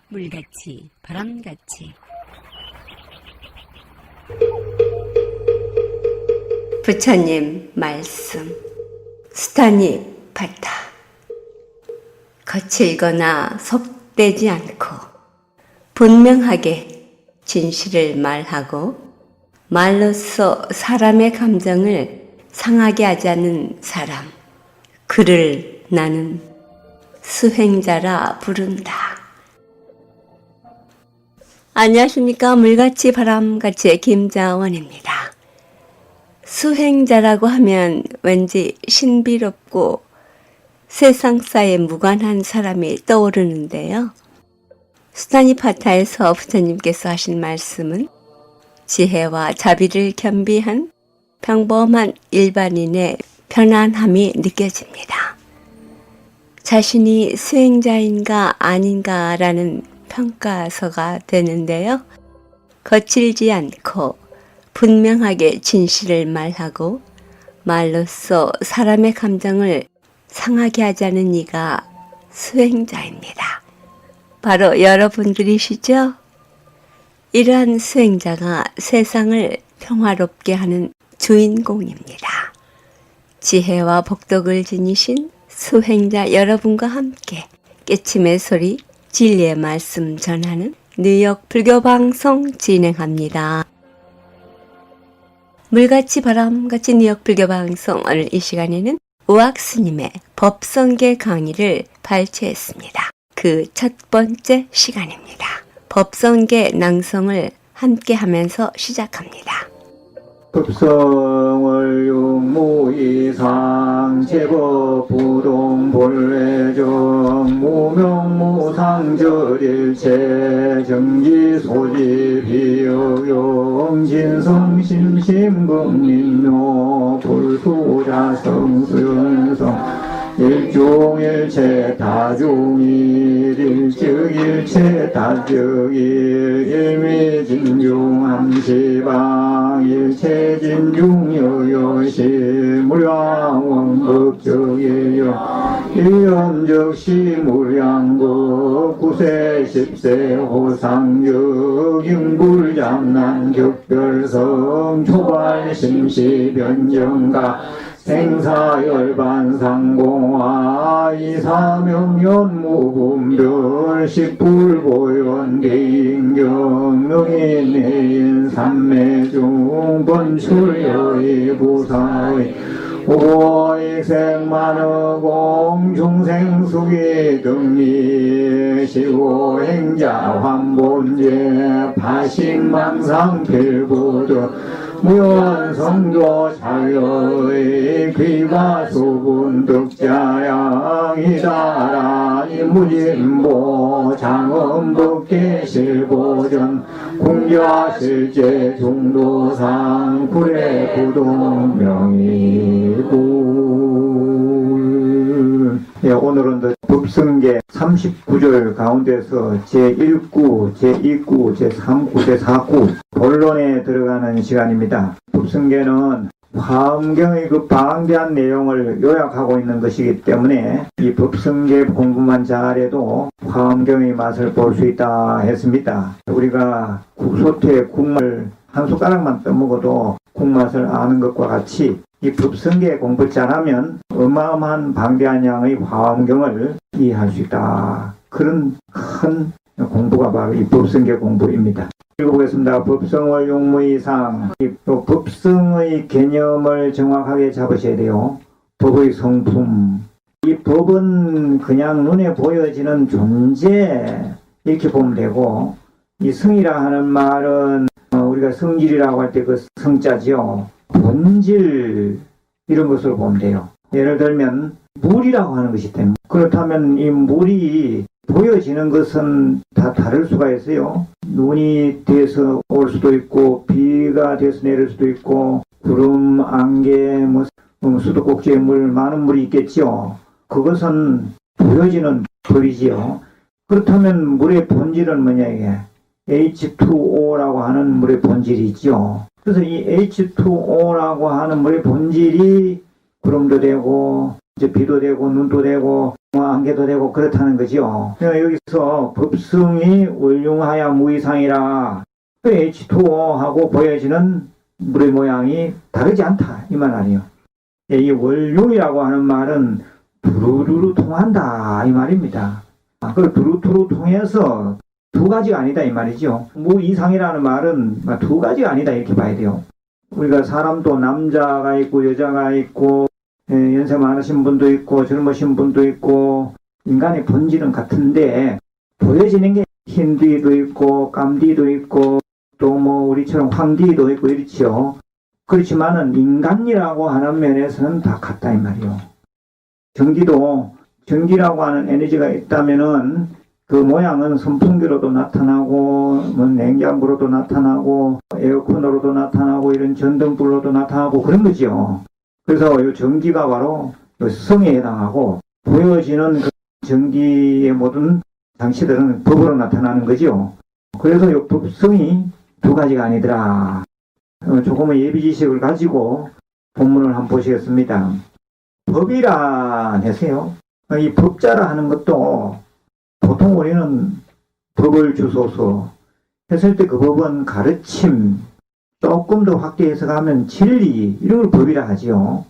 물같이 바람같이. 부처님 말씀. 스타니 파타. 거칠거나 속되지 않고 분명하게 진실을 말하고 말로써 사람의 감정을 상하게 하지 않는 사람, 그를 나는 수행자라 부른다. 안녕하십니까. 물같이 바람같이의 김자원입니다. 수행자라고 하면 왠지 신비롭고 세상사에 무관한 사람이 떠오르는데요. 수타니파타에서 부처님께서 하신 말씀은 지혜와 자비를 겸비한 평범한 일반인의 편안함이 느껴집니다. 자신이 수행자인가 아닌가라는 평가서가 되는데요. 거칠지 않고 분명하게 진실을 말하고 말로써 사람의 감정을 상하게 하지 않는 이가 수행자입니다. 바로 여러분들이시죠? 이러한 수행자가 세상을 평화롭게 하는 주인공입니다. 지혜와 복덕을 지니신 수행자 여러분과 함께 깨침의 소리, 진리의 말씀 전하는 뉴욕 불교방송 진행합니다. 물같이 바람같이 뉴욕 불교방송 오늘 이 시간에는 우악스님의 법성계 강의를 발췌했습니다. 그 첫 번째 시간입니다. 법성계 낭송을 함께 하면서 시작합니다. 법성을 육무이상 제법 부동 본래정 무명무상절일체 정기소지 비여용 진성심심금민묘 불수자성수연성 일중일체 다중일 일즉일체 다즉일 일미진중함시방 일체진중여여시 무량원법적일여 일연적시 무량법 구세십세 호상적 인불장난 격별성 초발심시변정가 생사열반상공화 이사명연무분별 식불보연 개인경 명인해인 삼매중 번출여의 부사의 오익생만어공 중생수기 등리 시고행자 환본제 파신망상필부득 무연성도 자여의 귀가 수분득자양이다라 이무진보 장엄법계실보전 공자실제 중도상 구례 부동명이구. 예, 오늘은 법성계 39절 가운데서 제1구, 제2구, 제3구, 제4구 본론에 들어가는 시간입니다. 법성계는 화엄경의 그 방대한 내용을 요약하고 있는 것이기 때문에 이 법성계 공부만 잘해도 화엄경의 맛을 볼 수 있다 했습니다. 우리가 국소태 국물 한 숟가락만 떠먹어도 국맛을 아는 것과 같이 이 법성계 공부 잘하면 어마어마한 방대한 양의 화엄경을 이해할 수 있다. 그런 큰 공부가 바로 이 법성계 공부입니다. 읽어보겠습니다. 법성을 용무이상. 법성의 개념을 정확하게 잡으셔야 돼요. 법의 성품. 이 법은 그냥 눈에 보여지는 존재 이렇게 보면 되고, 이 성이라 하는 말은 우리가 성질이라고 할 때 그 성자지요. 본질 이런 것으로 보면 돼요. 예를 들면 물이라고 하는 것이 됩니다. 그렇다면 이 물이 보여지는 것은 다 다를 수가 있어요. 눈이 돼서 올 수도 있고 비가 돼서 내릴 수도 있고 구름, 안개, 수도꼭지에 물, 많은 물이 있겠지요. 그것은 보여지는 불이지요. 그렇다면 물의 본질은 뭐냐 이게 H2O라고 하는 물의 본질이 있죠. 그래서 이 H2O라고 하는 물의 본질이 구름도 되고 이제 비도 되고 눈도 되고 안개도 되고 그렇다는 거죠. 여기서 법성이 원융하야 무이상이라 H2O하고 보여지는 물의 모양이 다르지 않다 이 말 아니에요. 이 원융이라고 하는 말은 두루두루 통한다 이 말입니다. 그 두루두루 통해서 두 가지가 아니다 이 말이죠. 무이상이라는 말은 두 가지가 아니다 이렇게 봐야 돼요. 우리가 사람도 남자가 있고 여자가 있고 연세 많으신 분도 있고 젊으신 분도 있고 인간의 본질은 같은데 보여지는 게 흰뒤도 있고 깜뒤도 있고 또 우리처럼 황뒤도 있고 이렇지요. 그렇지만은 인간이라고 하는 면에서는 다 같다 이 말이요. 전기라고 하는 에너지가 있다면은 그 모양은 선풍기로도 나타나고 냉장고로도 나타나고 에어컨으로도 나타나고 이런 전등불로도 나타나고 그런 거죠. 그래서 이 전기가 바로 성에 해당하고 보여지는 그 전기의 모든 장치들은 법으로 나타나는 거죠. 그래서 이 법성이 두 가지가 아니더라. 조금의 예비지식을 가지고 본문을 한번 보시겠습니다. 법이라 해서요. 이 법자라 하는 것도 보통 우리는 법을 주소서 했을 때 그 법은 가르침, 조금 더 확대 해석하면 진리 이런 걸 법이라 하지요.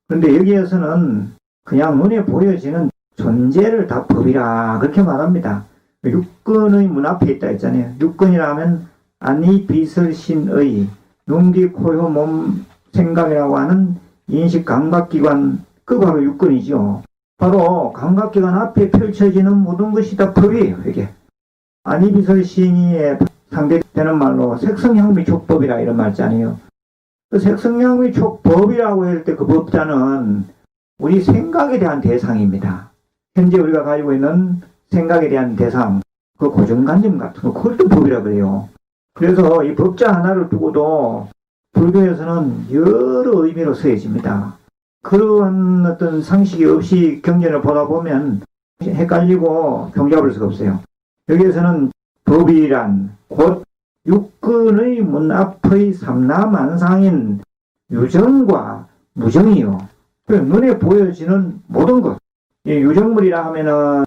그런데 여기에서는 그냥 눈에 보여지는 존재를 다 법이라 그렇게 말합니다. 육근의 문 앞에 있다 했잖아요. 육근이라 하면 아니 비설신의 눈, 귀, 코, 혀, 몸, 생각이라고 하는 인식 감각기관 그 바로 육근이죠. 바로 감각기관 앞에 펼쳐지는 모든 것이 다 법이에요. 이게 아니 비설신의에 상대되는 말로 색성향미촉법이라 이런 말 있잖아요. 그 색성향미촉법이라고 할 때 그 법자는 우리 생각에 대한 대상입니다. 현재 우리가 가지고 있는 생각에 대한 대상, 그 고정관념 같은 거, 그걸 또 법이라 그래요. 그래서 이 법자 하나를 두고도 불교에서는 여러 의미로 쓰여집니다. 그러한 어떤 상식이 없이 경전을 보다 보면 헷갈리고 경잡을 수가 없어요. 여기에서는 법이란 곧 육근의 문 앞의 삼라만상인 유정과 무정이요. 눈에 보여지는 모든 것. 이 유정물이라 하면은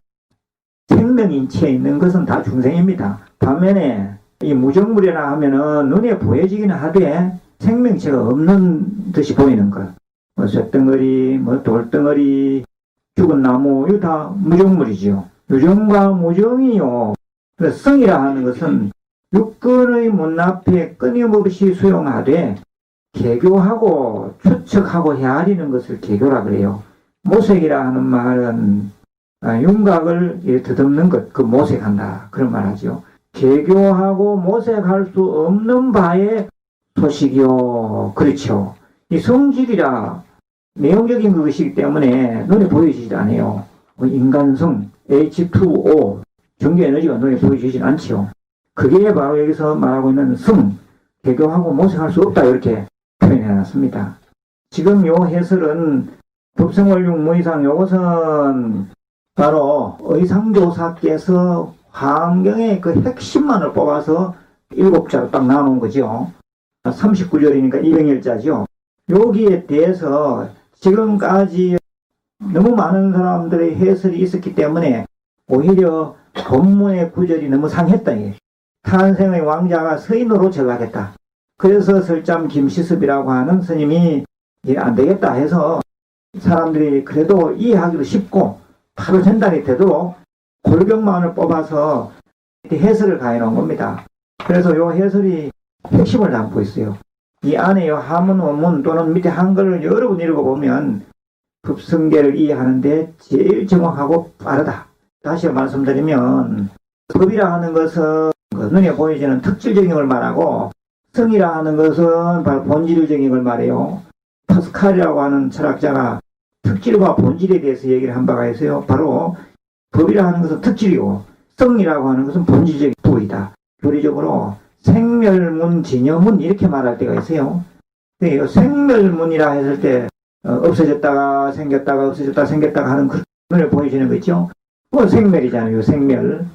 생명인체에 있는 것은 다 중생입니다. 반면에 이 무정물이라 하면은 눈에 보여지기는 하되 생명체가 없는 듯이 보이는 것. 쇳덩어리, 돌덩어리, 죽은 나무, 이거 다 무정물이지요. 유정과 무정이요. 성이라 하는 것은 육근의 문 앞에 끊임없이 수용하되 개교하고 추측하고 헤아리는 것을 개교라 그래요. 모색이라 하는 말은 윤곽을 더듬는 것, 그 모색한다 그런 말 하죠. 개교하고 모색할 수 없는 바의 소식이요. 그렇죠. 이 성질이라 내용적인 것이기 때문에 눈에 보여지지 않아요. 인간성, H2O, 전기 에너지가 눈에 보여지진 않지요. 그게 바로 여기서 말하고 있는 성, 개교하고 모색할 수 없다 이렇게 표현해놨습니다. 지금 요 해설은 법성원융 무이상 요것은 바로 의상조사께서 환경의 그 핵심만을 뽑아서 7자로 딱 나눈 거죠. 39절이니까 200일자죠. 여기에 대해서 지금까지 너무 많은 사람들의 해설이 있었기 때문에 오히려 본문의 구절이 너무 상했다. 탄생의 왕자가 서인으로 전락했다. 그래서 설잠 김시습이라고 하는 스님이 안 되겠다 해서 사람들이 그래도 이해하기도 쉽고 바로 전달이 되도록 골격만을 뽑아서 해설을 가해놓은 겁니다. 그래서 이 해설이 핵심을 담고 있어요. 이 안에 하문, 원문 또는 밑에 한글을 여러 번 읽어보면 법성계를 이해하는데 제일 정확하고 빠르다. 다시 말씀드리면 법이라 하는 것은 눈에 보여지는 특질적인 걸 말하고 성이라 하는 것은 바로 본질적인 걸 말해요. 파스칼이라고 하는 철학자가 특질과 본질에 대해서 얘기를 한 바가 있어요. 바로 법이라 하는 것은 특질이고 성이라고 하는 것은 본질적인 부분이다. 교리적으로 생멸문, 진여문 이렇게 말할 때가 있어요. 생멸문이라 했을 때 없어졌다가 생겼다가 없어졌다가 생겼다가 하는 그 눈에 보여지는 거 있죠. 그건 생멸이잖아요. 생멸.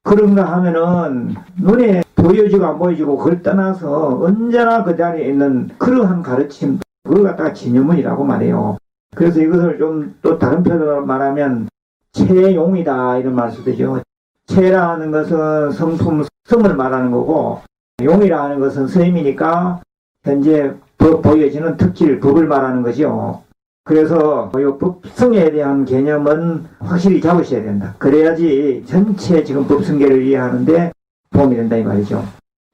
그런가 하면은 눈에 보여지고 안 보여지고 그걸 떠나서 언제나 그 자리에 있는 그러한 가르침, 그걸 갖다가 진여문이라고 말해요. 그래서 이것을 좀 또 다른 표현으로 말하면 채용이다 이런 말 쓰죠. 채라는 것은 성품, 성을 말하는 거고 용이라는 것은 서임이니까 현재 보여지는 특질, 법을 말하는 거죠. 그래서 이 법성에 대한 개념은 확실히 잡으셔야 된다. 그래야지 전체 지금 법성계를 이해하는데 도움이 된다 이 말이죠.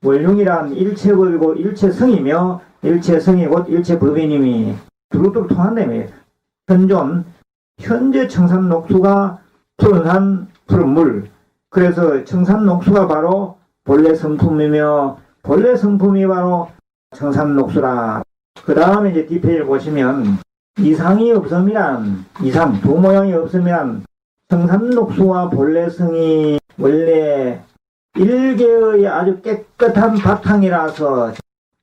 원흉이란 일체법이고 일체성이며 일체성이 곧 일체법이님이 두루두루 통한다며. 현존, 현재 청산녹수가 푸른 산, 푸른 물. 그래서 청산녹수가 바로 본래 성품이며 본래 성품이 바로 청산녹수라. 그 다음에 이제 디테일 보시면 이상이 없음이란, 이상, 두 모양이 없으면 청산녹수와 본래성이 원래 일개의 아주 깨끗한 바탕이라서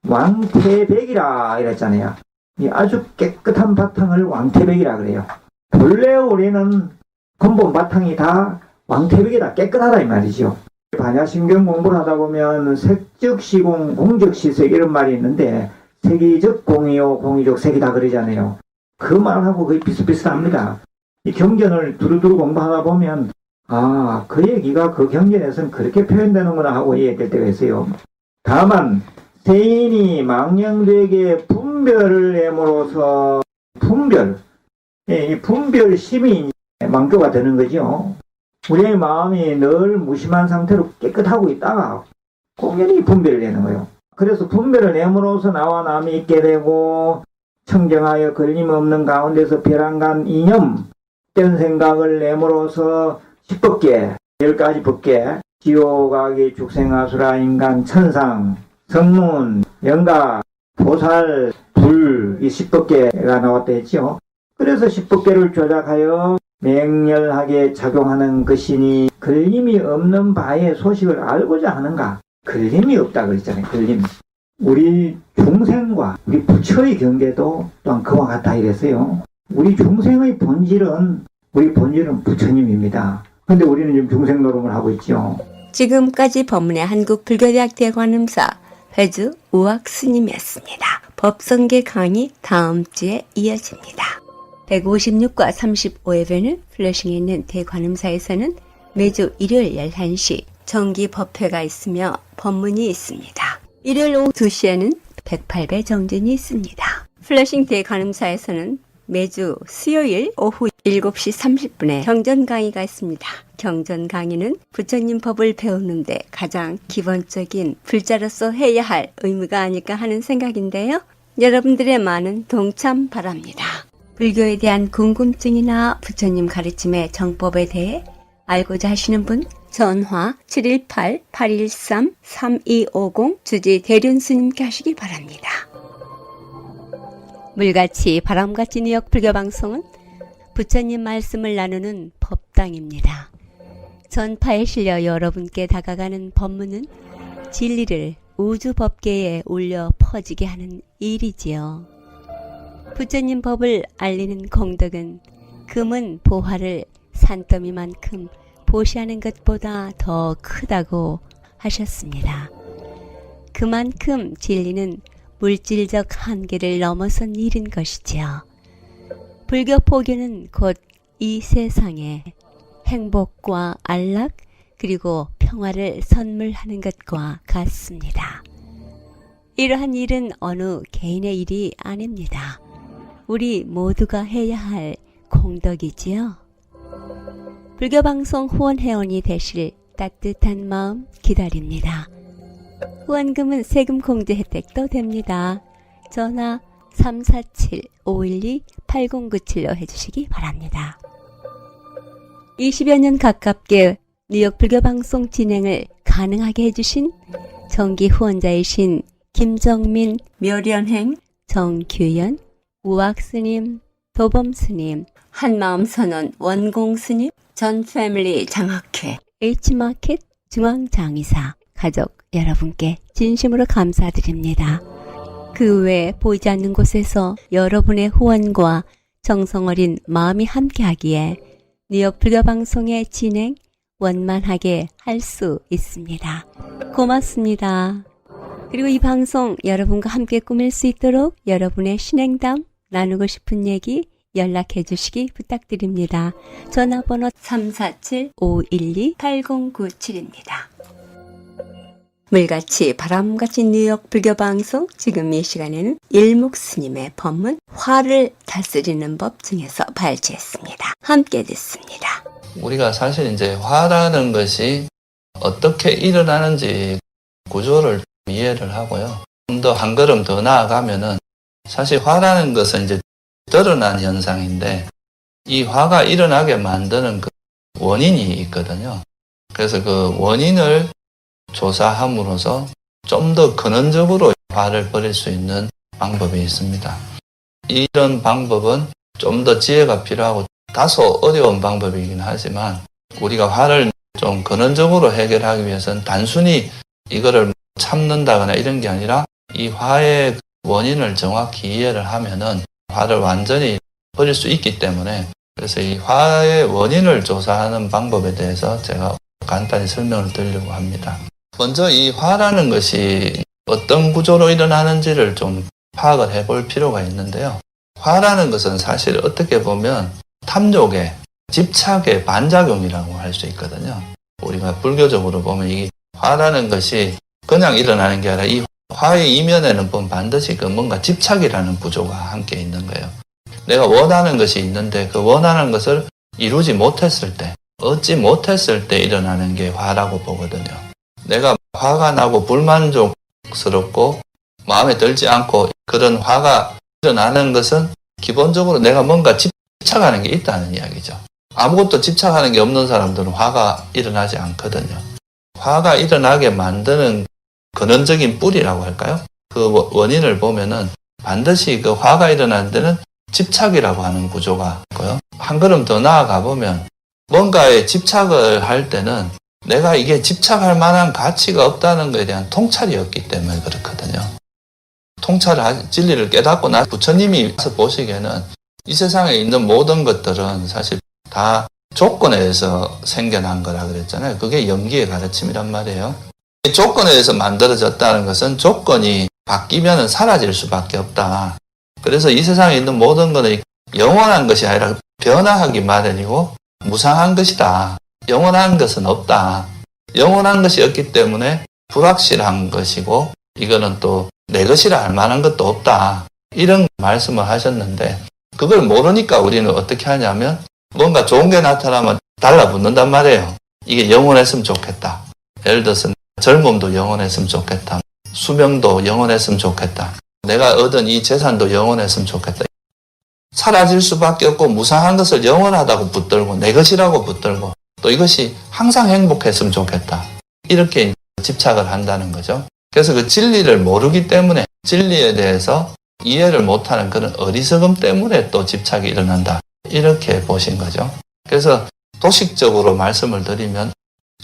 왕태백이라 이랬잖아요. 이 아주 깨끗한 바탕을 왕태백이라 그래요. 본래 우리는 근본 바탕이 다 왕태백이다, 깨끗하다 이 말이죠. 반야신경 공부를 하다 보면 색즉시공, 공즉시색 이런 말이 있는데 색이적 공이요, 공이적 색이다 그러잖아요. 그 말하고 거의 비슷비슷합니다. 이 경전을 두루두루 공부하다 보면 아, 그 얘기가 그 경전에서는 그렇게 표현되는구나 하고 이해될 때가 있어요. 다만 세인이 망령되게 분별을 내므로서 분별, 이 분별심이 망조가 되는 거죠. 우리의 마음이 늘 무심한 상태로 깨끗하고 있다가 공연히 분별을 내는 거예요. 그래서 분별을 내므로서 나와 남이 있게 되고 청정하여 걸림없는 가운데서 별안간 이념, 된 생각을 내므로서 10법계, 10가지 법계, 지옥아기, 죽생아수라, 인간, 천상, 성문, 영가, 보살, 불, 이 10법계가 나왔다 했죠. 그래서 10법계를 조작하여 맹렬하게 작용하는 것이니 걸림이 없는 바의 소식을 알고자 하는가? 걸림이 없다 그랬잖아요. 걸림. 우리 중생과 우리 부처의 경계도 또한 그와 같다 이랬어요. 우리 중생의 본질은 부처님입니다. 근데 우리는 지금 중생 노름을 하고 있죠. 지금까지 법문의 한국불교대학 대관음사 회주 우학스님이었습니다. 법성계 강의 다음 주에 이어집니다. 156과 35회에는 플러싱에 있는 대관음사에서는 매주 일요일 11시 정기 법회가 있으며 법문이 있습니다. 일요일 오후 2시에는 108배 정진이 있습니다. 플러싱 대관음사에서는 매주 수요일 오후 7시 30분에 경전 강의가 있습니다. 경전 강의는 부처님 법을 배우는데 가장 기본적인 불자로서 해야 할 의무가 아닐까 하는 생각인데요. 여러분들의 많은 동참 바랍니다. 불교에 대한 궁금증이나 부처님 가르침의 정법에 대해 알고자 하시는 분 전화 718-813-3250 주지 대륜스님께 하시기 바랍니다. 물같이 바람같이 뉴욕 불교방송은 부처님 말씀을 나누는 법당입니다. 전파에 실려 여러분께 다가가는 법문은 진리를 우주 법계에 올려 퍼지게 하는 일이지요. 부처님 법을 알리는 공덕은 금은 보화를 산더미만큼 보시하는 것보다 더 크다고 하셨습니다. 그만큼 진리는 물질적 한계를 넘어선 일인 것이지요. 불교 포교는 곧 이 세상에 행복과 안락 그리고 평화를 선물하는 것과 같습니다. 이러한 일은 어느 개인의 일이 아닙니다. 우리 모두가 해야 할 공덕이지요. 불교방송 후원회원이 되실 따뜻한 마음 기다립니다. 후원금은 세금 공제 혜택도 됩니다. 전화 347-512-8097로 해주시기 바랍니다. 20여 년 가깝게 뉴욕 불교방송 진행을 가능하게 해주신 정기 후원자이신 김정민, 묘련행, 정규현, 우학스님, 도범스님, 한마음선언 원공스님, 전 패밀리 장학회, H마켓 중앙장의사, 가족 여러분께 진심으로 감사드립니다. 그 외 보이지 않는 곳에서 여러분의 후원과 정성어린 마음이 함께하기에 뉴욕 불교방송의 진행 원만하게 할 수 있습니다. 고맙습니다. 그리고 이 방송 여러분과 함께 꾸밀 수 있도록 여러분의 신행담, 나누고 싶은 얘기, 연락해 주시기 부탁드립니다. 전화번호 347-512-8097입니다. 물같이 바람같이 뉴욕 불교방송, 지금 이 시간에는 일목스님의 법문 화를 다스리는 법 중에서 발췌했습니다. 함께 듣습니다. 우리가 사실 이제 화라는 것이 어떻게 일어나는지 구조를 이해를 하고요. 좀 더 한 걸음 더 나아가면은 사실 화라는 것은 이제 드러난 현상인데 이 화가 일어나게 만드는 그 원인이 있거든요. 그래서 그 원인을 조사함으로써 좀 더 근원적으로 화를 버릴 수 있는 방법이 있습니다. 이런 방법은 좀 더 지혜가 필요하고 다소 어려운 방법이긴 하지만 우리가 화를 좀 근원적으로 해결하기 위해서는 단순히 이거를 참는다거나 이런 게 아니라 이 화의 원인을 정확히 이해를 하면은 화를 완전히 버릴 수 있기 때문에, 그래서 이 화의 원인을 조사하는 방법에 대해서 제가 간단히 설명을 드리려고 합니다. 먼저 이 화라는 것이 어떤 구조로 일어나는지를 좀 파악을 해볼 필요가 있는데요. 화라는 것은 사실 어떻게 보면 탐욕의, 집착의 반작용이라고 할 수 있거든요. 우리가 불교적으로 보면 이 화라는 것이 그냥 일어나는 게 아니라 이 화의 이면에는 보면 반드시 그 뭔가 집착이라는 구조가 함께 있는 거예요. 내가 원하는 것이 있는데 그 원하는 것을 이루지 못했을 때, 얻지 못했을 때 일어나는 게 화라고 보거든요. 내가 화가 나고 불만족스럽고 마음에 들지 않고 그런 화가 일어나는 것은 기본적으로 내가 뭔가 집착하는 게 있다는 이야기죠. 아무것도 집착하는 게 없는 사람들은 화가 일어나지 않거든요. 화가 일어나게 만드는 근원적인 뿌리라고 할까요? 그 원인을 보면은 반드시 그 화가 일어나는 데는 집착이라고 하는 구조가 있고요. 한 걸음 더 나아가 보면 뭔가에 집착을 할 때는 내가 이게 집착할 만한 가치가 없다는 것에 대한 통찰이 없기 때문에 그렇거든요. 진리를 깨닫고 나 부처님이 와서 보시기에는 이 세상에 있는 모든 것들은 사실 다 조건에 의해서 생겨난 거라 그랬잖아요. 그게 연기의 가르침이란 말이에요. 이 조건에 의해서 만들어졌다는 것은 조건이 바뀌면 사라질 수밖에 없다. 그래서 이 세상에 있는 모든 것은 영원한 것이 아니라 변화하기 마련이고 무상한 것이다. 영원한 것은 없다. 영원한 것이 없기 때문에 불확실한 것이고 이거는 또 내 것이라 할 만한 것도 없다. 이런 말씀을 하셨는데 그걸 모르니까 우리는 어떻게 하냐면 뭔가 좋은 게 나타나면 달라붙는단 말이에요. 이게 영원했으면 좋겠다. 예를 들어서 젊음도 영원했으면 좋겠다. 수명도 영원했으면 좋겠다. 내가 얻은 이 재산도 영원했으면 좋겠다. 사라질 수밖에 없고 무상한 것을 영원하다고 붙들고 내 것이라고 붙들고 또 이것이 항상 행복했으면 좋겠다. 이렇게 집착을 한다는 거죠. 그래서 그 진리를 모르기 때문에 진리에 대해서 이해를 못하는 그런 어리석음 때문에 또 집착이 일어난다. 이렇게 보신 거죠. 그래서 도식적으로 말씀을 드리면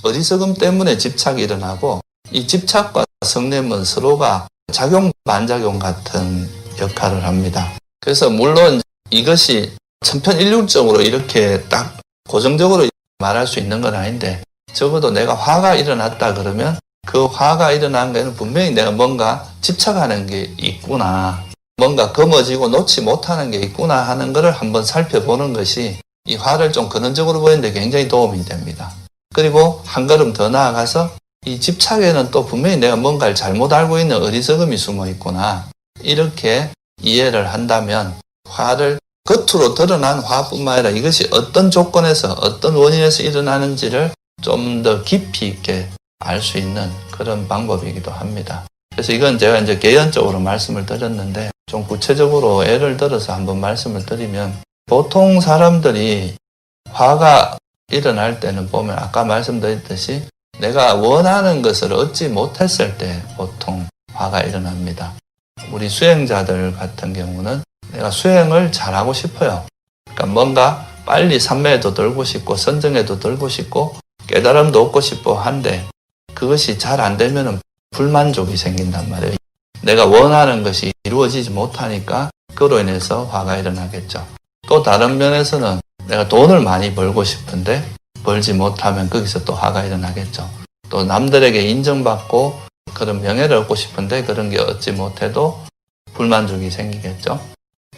어리석음 때문에 집착이 일어나고 이 집착과 성냄은 서로가 작용 반작용 같은 역할을 합니다. 그래서 물론 이것이 천편일률적으로 이렇게 딱 고정적으로 말할 수 있는 건 아닌데 적어도 내가 화가 일어났다 그러면 그 화가 일어난 거에는 분명히 내가 뭔가 집착하는 게 있구나, 뭔가 검어지고 놓지 못하는 게 있구나 하는 것을 한번 살펴보는 것이 이 화를 좀 근원적으로 보이는데 굉장히 도움이 됩니다. 그리고 한 걸음 더 나아가서 이 집착에는 또 분명히 내가 뭔가를 잘못 알고 있는 어리석음이 숨어 있구나, 이렇게 이해를 한다면 화를 겉으로 드러난 화뿐만 아니라 이것이 어떤 조건에서 어떤 원인에서 일어나는지를 좀 더 깊이 있게 알 수 있는 그런 방법이기도 합니다. 그래서 이건 제가 이제 개연적으로 말씀을 드렸는데 좀 구체적으로 예를 들어서 한번 말씀을 드리면 보통 사람들이 화가 일어날 때는 보면 아까 말씀드렸듯이 내가 원하는 것을 얻지 못했을 때 보통 화가 일어납니다. 우리 수행자들 같은 경우는 내가 수행을 잘하고 싶어요. 그러니까 뭔가 빨리 삼매에도 들고 싶고 선정에도 들고 싶고 깨달음도 얻고 싶어 한데 그것이 잘 안 되면 불만족이 생긴단 말이에요. 내가 원하는 것이 이루어지지 못하니까 그로 인해서 화가 일어나겠죠. 또 다른 면에서는 내가 돈을 많이 벌고 싶은데 벌지 못하면 거기서 또 화가 일어나겠죠. 또 남들에게 인정받고 그런 명예를 얻고 싶은데 그런 게 얻지 못해도 불만족이 생기겠죠.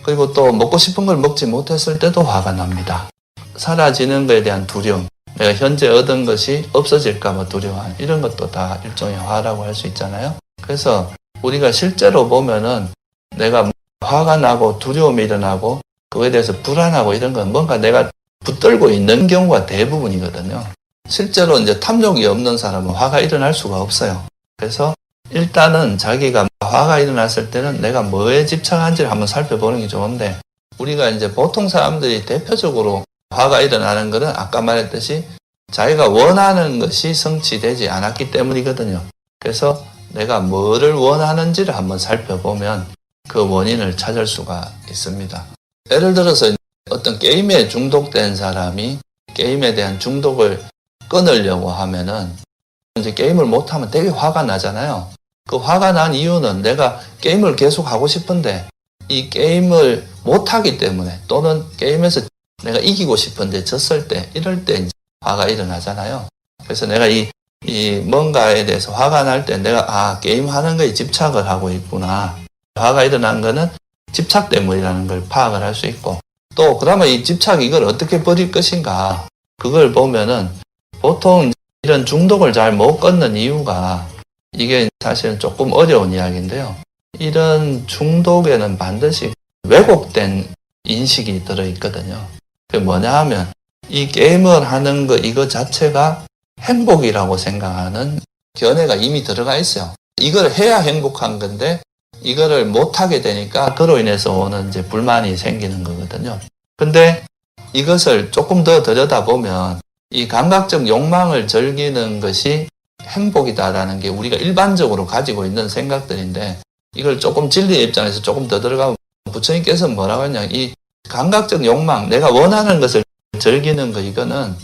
그리고 또 먹고 싶은 걸 먹지 못했을 때도 화가 납니다. 사라지는 것에 대한 두려움, 내가 현재 얻은 것이 없어질까 봐 두려워하는 이런 것도 다 일종의 화라고 할 수 있잖아요. 그래서 우리가 실제로 보면은 내가 화가 나고 두려움이 일어나고 그거에 대해서 불안하고 이런 건 뭔가 내가 붙들고 있는 경우가 대부분이거든요. 실제로 이제 탐욕이 없는 사람은 화가 일어날 수가 없어요. 그래서 일단은 자기가 화가 일어났을 때는 내가 뭐에 집착한지를 한번 살펴보는 게 좋은데, 우리가 이제 보통 사람들이 대표적으로 화가 일어나는 것은 아까 말했듯이 자기가 원하는 것이 성취되지 않았기 때문이거든요. 그래서 내가 뭐를 원하는지를 한번 살펴보면 그 원인을 찾을 수가 있습니다. 예를 들어서 어떤 게임에 중독된 사람이 게임에 대한 중독을 끊으려고 하면은 이제 게임을 못하면 되게 화가 나잖아요. 그 화가 난 이유는 내가 게임을 계속 하고 싶은데 이 게임을 못하기 때문에, 또는 게임에서 내가 이기고 싶은데 졌을 때, 이럴 때 이제 화가 일어나잖아요. 그래서 내가 이 뭔가에 대해서 화가 날 때 내가 게임 하는 거에 집착을 하고 있구나. 화가 일어난 거는 집착 때문이라는 걸 파악을 할 수 있고, 또 그러면 이 집착 이걸 어떻게 버릴 것인가, 그걸 보면은 보통 이런 중독을 잘 못 끊는 이유가, 이게 사실은 조금 어려운 이야기인데요. 이런 중독에는 반드시 왜곡된 인식이 들어있거든요. 그게 뭐냐 하면 이 게임을 하는 거 이거 자체가 행복이라고 생각하는 견해가 이미 들어가 있어요. 이걸 해야 행복한 건데 이거를 못하게 되니까 그로 인해서 오는 이제 불만이 생기는 거거든요. 근데 이것을 조금 더 들여다보면 이 감각적 욕망을 즐기는 것이 행복이다라는 게 우리가 일반적으로 가지고 있는 생각들인데, 이걸 조금 진리의 입장에서 조금 더 들어가면 부처님께서 뭐라고 했냐, 이 감각적 욕망, 내가 원하는 것을 즐기는 거, 이거는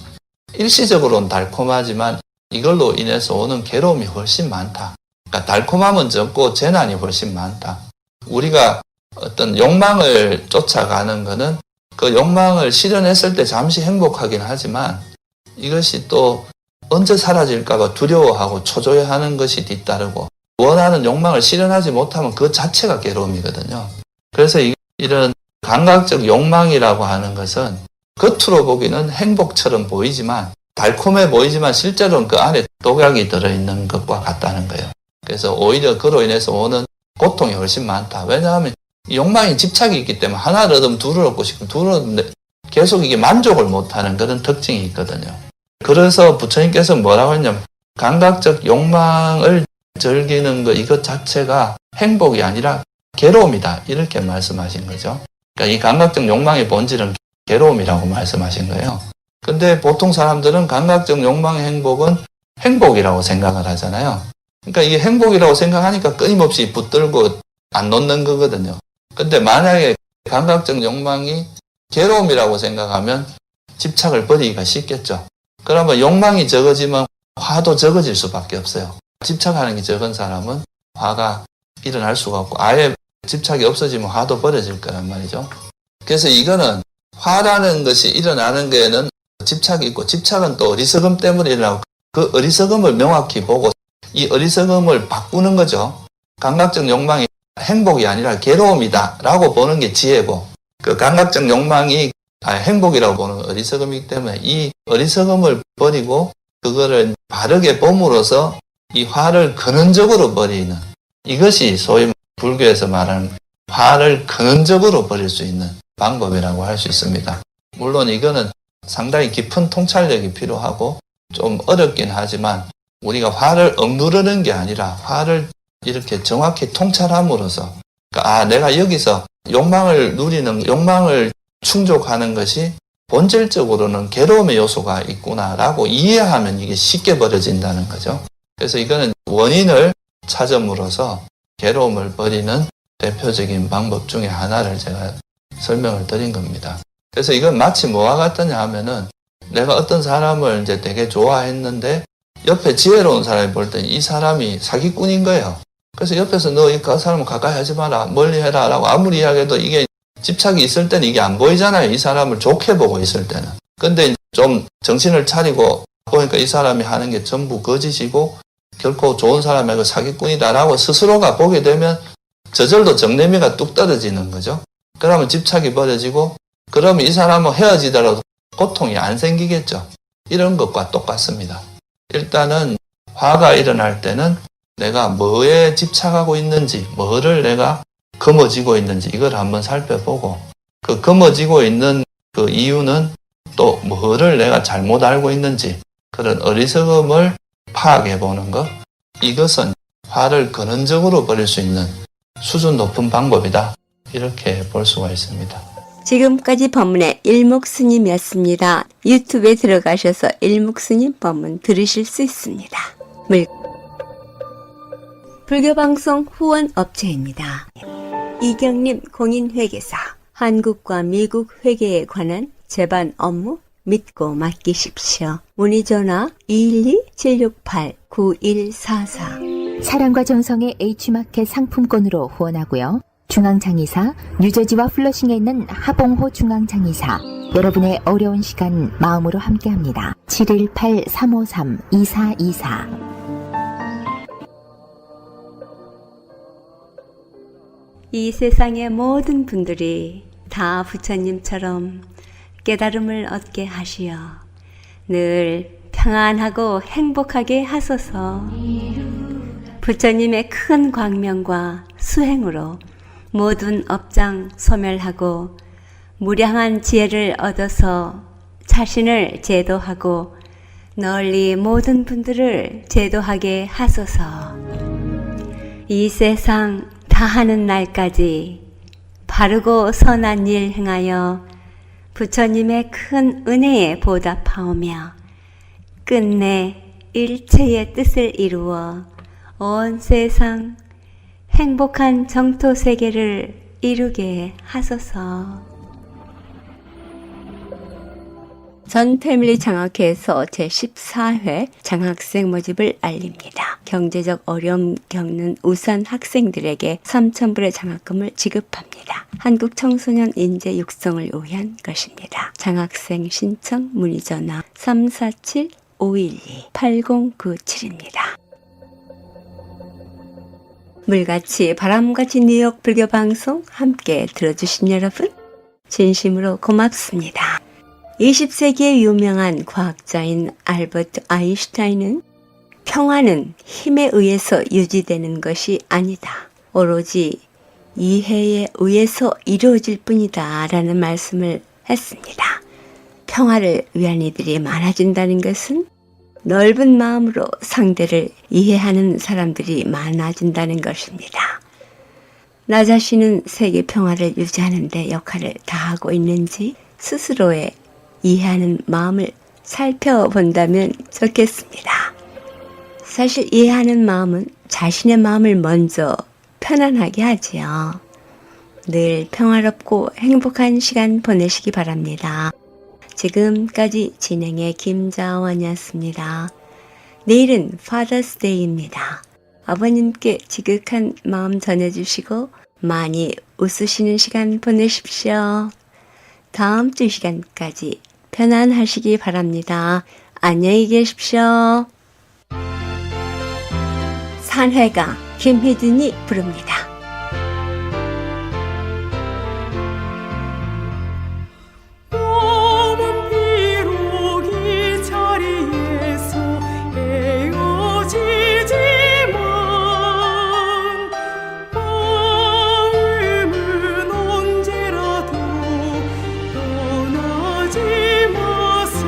일시적으로는 달콤하지만 이걸로 인해서 오는 괴로움이 훨씬 많다. 그러니까 달콤함은 적고 재난이 훨씬 많다. 우리가 어떤 욕망을 쫓아가는 거는 그 욕망을 실현했을 때 잠시 행복하긴 하지만 이것이 또 언제 사라질까봐 두려워하고 초조해하는 것이 뒤따르고, 원하는 욕망을 실현하지 못하면 그 자체가 괴로움이거든요. 그래서 이런 감각적 욕망이라고 하는 것은 겉으로 보기는 행복처럼 보이지만, 달콤해 보이지만 실제로는 그 안에 독약이 들어있는 것과 같다는 거예요. 그래서 오히려 그로 인해서 오는 고통이 훨씬 많다. 왜냐하면 이 욕망이 집착이 있기 때문에 하나를 얻으면 둘을 얻고 싶고, 둘을 얻는데 계속 이게 만족을 못하는 그런 특징이 있거든요. 그래서 부처님께서 뭐라고 했냐면 감각적 욕망을 즐기는 것 이것 자체가 행복이 아니라 괴로움이다, 이렇게 말씀하신 거죠. 그러니까 이 감각적 욕망의 본질은 괴로움이라고 말씀하신 거예요. 근데 보통 사람들은 감각적 욕망의 행복은 행복이라고 생각을 하잖아요. 그러니까 이게 행복이라고 생각하니까 끊임없이 붙들고 안 놓는 거거든요. 근데 만약에 감각적 욕망이 괴로움이라고 생각하면 집착을 버리기가 쉽겠죠. 그러면 욕망이 적어지면 화도 적어질 수밖에 없어요. 집착하는 게 적은 사람은 화가 일어날 수가 없고, 아예 집착이 없어지면 화도 버려질 거란 말이죠. 그래서 이거는 화라는 것이 일어나는 데에는 집착이 있고, 집착은 또 어리석음 때문에 일어나고, 그 어리석음을 명확히 보고 이 어리석음을 바꾸는 거죠. 감각적 욕망이 행복이 아니라 괴로움이다 라고 보는 게 지혜고, 그 감각적 욕망이 행복이라고 보는 어리석음이기 때문에 이 어리석음을 버리고 그거를 바르게 봄으로써 이 화를 근원적으로 버리는, 이것이 소위 불교에서 말하는 화를 근원적으로 버릴 수 있는 방법이라고 할 수 있습니다. 물론 이거는 상당히 깊은 통찰력이 필요하고 좀 어렵긴 하지만, 우리가 화를 억누르는 게 아니라 화를 이렇게 정확히 통찰함으로써, 그러니까 내가 여기서 욕망을 누리는, 욕망을 충족하는 것이 본질적으로는 괴로움의 요소가 있구나라고 이해하면 이게 쉽게 버려진다는 거죠. 그래서 이거는 원인을 찾음으로써 괴로움을 버리는 대표적인 방법 중에 하나를 제가 설명을 드린 겁니다. 그래서 이건 마치 뭐와 같느냐 하면은, 내가 어떤 사람을 이제 되게 좋아했는데 옆에 지혜로운 사람이 볼 때 이 사람이 사기꾼인 거예요. 그래서 옆에서 너 그 사람을 가까이 하지 마라, 멀리 해라 라고 아무리 이야기해도 이게 집착이 있을 때는 이게 안 보이잖아요. 이 사람을 좋게 보고 있을 때는. 근데 좀 정신을 차리고 보니까 이 사람이 하는 게 전부 거짓이고 결코 좋은 사람이 아니고 사기꾼이다라고 스스로가 보게 되면 저절로 정내미가 뚝 떨어지는 거죠. 그러면 집착이 버려지고 그러면 이 사람은 헤어지더라도 고통이 안 생기겠죠. 이런 것과 똑같습니다. 일단은 화가 일어날 때는 내가 뭐에 집착하고 있는지, 뭐를 내가 검어지고 있는지 이걸 한번 살펴보고 그 검어지고 있는 그 이유는 또 뭐를 내가 잘못 알고 있는지 그런 어리석음을 파악해 보는 것, 이것은 화를 근원적으로 버릴 수 있는 수준 높은 방법이다. 이렇게 볼 수가 있습니다. 지금까지 법문의 일목스님이었습니다. 유튜브에 들어가셔서 일목스님 법문 들으실 수 있습니다. 불교방송 후원업체입니다. 이경림 공인회계사, 한국과 미국 회계에 관한 제반 업무 믿고 맡기십시오. 문의전화 212-768-9144. 사랑과 정성의 H마켓 상품권으로 후원하고요. 중앙장의사, 뉴저지와 플러싱에 있는 하봉호 중앙장의사, 여러분의 어려운 시간 마음으로 함께합니다. 718-353-2424. 이 세상의 모든 분들이 다 부처님처럼 깨달음을 얻게 하시어 늘 평안하고 행복하게 하소서. 부처님의 큰 광명과 수행으로 모든 업장 소멸하고 무량한 지혜를 얻어서 자신을 제도하고 널리 모든 분들을 제도하게 하소서. 이 세상 다하는 날까지 바르고 선한 일 행하여 부처님의 큰 은혜에 보답하오며 끝내 일체의 뜻을 이루어 온 세상 행복한 정토 세계를 이루게 하소서. 전 패밀리 장학회에서 제14회 장학생 모집을 알립니다. 경제적 어려움 겪는 우산 학생들에게 3,000불의 장학금을 지급합니다. 한국 청소년 인재 육성을 위한 것입니다. 장학생 신청 문의 전화 347-512-8097입니다. 물같이 바람같이 뉴욕 불교방송 함께 들어주신 여러분 진심으로 고맙습니다. 20세기의 유명한 과학자인 알버트 아인슈타인은 평화는 힘에 의해서 유지되는 것이 아니다. 오로지 이해에 의해서 이루어질 뿐이다 라는 말씀을 했습니다. 평화를 위한 이들이 많아진다는 것은 넓은 마음으로 상대를 이해하는 사람들이 많아진다는 것입니다. 나 자신은 세계 평화를 유지하는 데 역할을 다하고 있는지 스스로의 이해하는 마음을 살펴본다면 좋겠습니다. 사실 이해하는 마음은 자신의 마음을 먼저 편안하게 하지요. 늘 평화롭고 행복한 시간 보내시기 바랍니다. 지금까지 진행의 김자원이었습니다. 내일은 Father's Day입니다. 아버님께 지극한 마음 전해주시고 많이 웃으시는 시간 보내십시오. 다음 주 시간까지 편안하시기 바랍니다. 안녕히 계십시오. 산회가 김희든이 부릅니다. 몸은 비록 이 자리에서 헤어지지만 마음은 언제라도 떠나지 마세.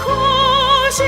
거룩하신